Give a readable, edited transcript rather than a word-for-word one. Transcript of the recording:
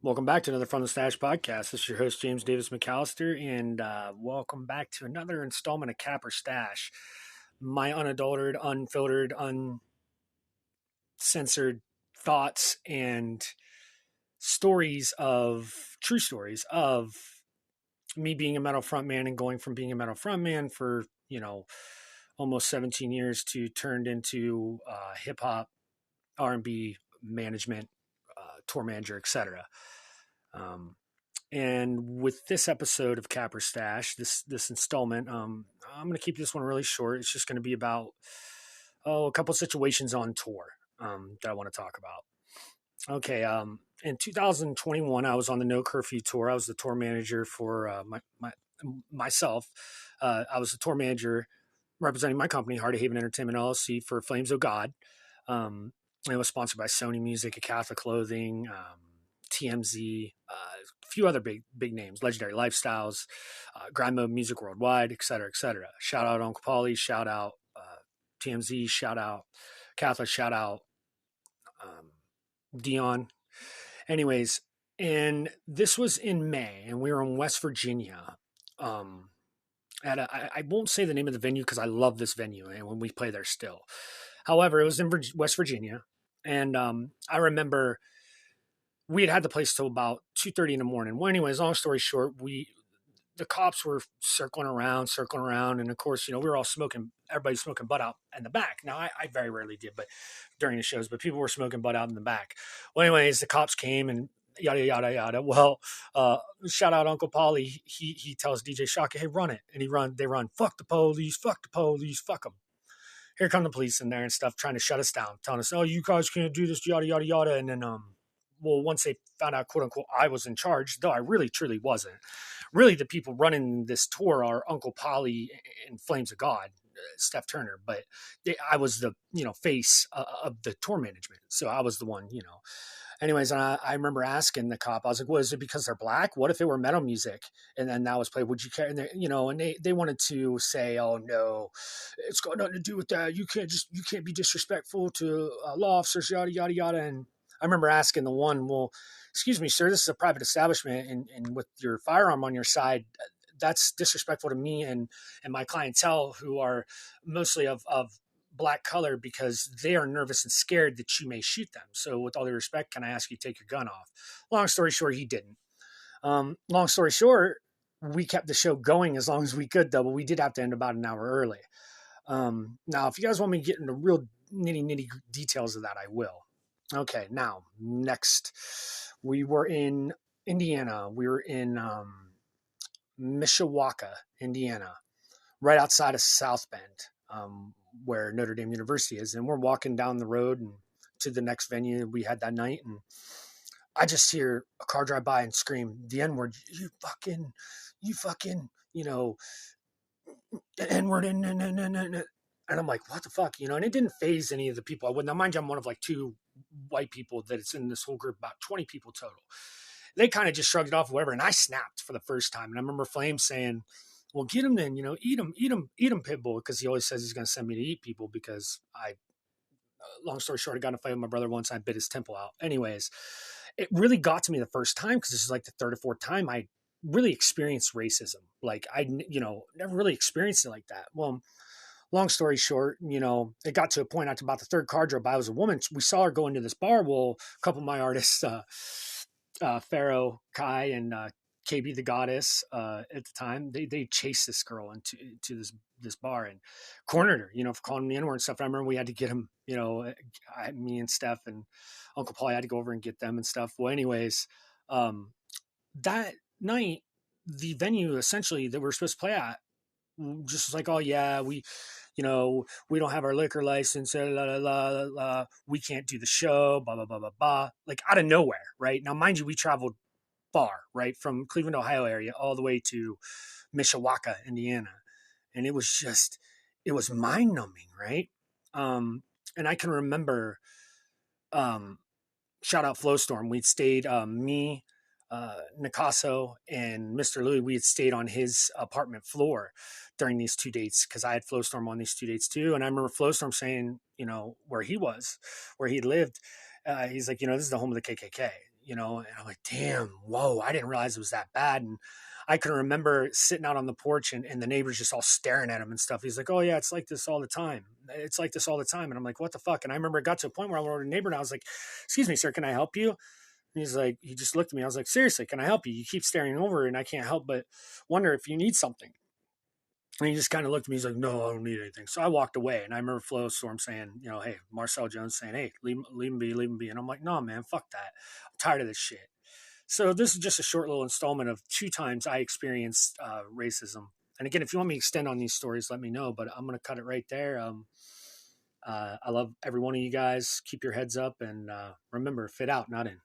Welcome back to another From the Stash podcast. This is your host, James Davis McAllister, and welcome back to another installment of Cap or Stash. My unadulterated, unfiltered, uncensored thoughts and true stories of me being a metal frontman and going from being a metal frontman for, almost 17 years to turned into hip hop, R&B management, tour manager, etc. Um, And with this episode of Capper Stash, this installment, I'm going to keep this one really short. It's just going to be about a couple situations on tour that I want to talk about. Okay, in 2021, I was on the No Curfew tour. I was the tour manager for myself. I was the tour manager representing my company, Heart of Haven Entertainment LLC, for Flames of God. It was sponsored by Sony Music, Catholic Clothing, TMZ, a few other big names, Legendary Lifestyles, Grind Mode Music Worldwide, et cetera, et cetera. Shout out Uncle Paulie, shout out TMZ, shout out Catholic, shout out Dion. Anyways, and this was in May, and we were in West Virginia. I won't say the name of the venue because I love this venue, and when we play there still. However, it was in West Virginia, and I remember we had the place till about 2:30 in the morning. Well, anyways, long story short, the cops were circling around, and of course, we were all smoking. Everybody's smoking butt out in the back. Now, I very rarely did, but during the shows, but people were smoking butt out in the back. Well, anyways, the cops came and yada yada yada. Well, shout out Uncle Paulie. He tells DJ Shaka, "Hey, run it," and they run. Fuck the police, fuck them. Here come the police in there and stuff, trying to shut us down, telling us, "Oh, you guys can't do this," yada yada yada, and then well, once they found out, quote unquote, I was in charge, though I really truly wasn't. Really, the people running this tour are Uncle Polly and Flames of God, Steph Turner, but I was the face of the tour management, so I was the one. Anyways, I remember asking the cop, I was like, "Was it because they're black? What if it were metal music and then that was played? Would you care?" And they wanted to say, "Oh no, it's got nothing to do with that. You can't be disrespectful to law officers, yada yada yada." And I remember asking the one, "Well, excuse me, sir, this is a private establishment, and with your firearm on your side, that's disrespectful to me and my clientele who are mostly of black color because they are nervous and scared that you may shoot them. So with all due respect, can I ask you to take your gun off?" Long story short, he didn't. Long story short, we kept the show going as long as we could, though, but we did have to end about an hour early. Now, if you guys want me to get into real nitty details of that, I will. Okay, now next, we were in Indiana. We were in Mishawaka, Indiana, right outside of South Bend, where Notre Dame University is. And we're walking down the road and to the next venue we had that night, and I just hear a car drive by and scream the N word. You fucking, N word, and I'm like, what the fuck, and it didn't phase any of the people. I wouldn't. Now, mind you, I'm one of like two white people that it's in this whole group, about 20 people total. They kind of just shrugged it off, whatever. And I snapped for the first time. And I remember Flame saying, "Well, get him then, eat him, Pitbull," because he always says he's going to send me to eat people because long story short, I got in a fight with my brother once. I bit his temple out. Anyways, it really got to me the first time because this is like the third or fourth time I really experienced racism. Like I, never really experienced it like that. Well, long story short, it got to a point after about the third car drove by. I was a woman. We saw her go into this bar. Well, a couple of my artists, Pharaoh, Kai, and KB the Goddess at the time, they chased this girl into this bar and cornered her, for calling me N-word and stuff. And I remember we had to get him, me and Steph and Uncle Paul had to go over and get them and stuff. Well, anyways, that night, the venue essentially that we were supposed to play at just was like, "Oh yeah, we don't have our liquor license, we can't do the show, blah, blah, blah, blah, blah." Like out of nowhere, right? Now, mind you, we traveled far, right? From Cleveland, Ohio area all the way to Mishawaka, Indiana. And it was mind numbing, right? And I can remember, shout out Flowstorm. We'd stayed, me, Nicasso and Mr. Louis, we had stayed on his apartment floor during these two dates because I had Flowstorm on these two dates too. And I remember Flowstorm saying, where he lived, he's like, "This is the home of the KKK." and I'm like, damn, whoa, I didn't realize it was that bad. And I can remember sitting out on the porch and the neighbors just all staring at him and stuff. He's like, oh yeah, it's like this all the time. It's like this all the time. And I'm like, what the fuck? And I remember it got to a point where I went over to a neighbor and I was like, excuse me, sir, can I help you? And he's like, he just looked at me. I was like, seriously, can I help you? You keep staring over and I can't help but wonder if you need something. And he just kind of looked at me. He's like, no, I don't need anything. So I walked away. And I remember Flo Storm saying, hey, Marcel Jones saying, hey, leave him be, leave him be. And I'm like, no, man, fuck that. I'm tired of this shit. So this is just a short little installment of 2 times I experienced racism. And again, if you want me to extend on these stories, let me know. But I'm going to cut it right there. I love every one of you guys. Keep your heads up. And remember, fit out, not in.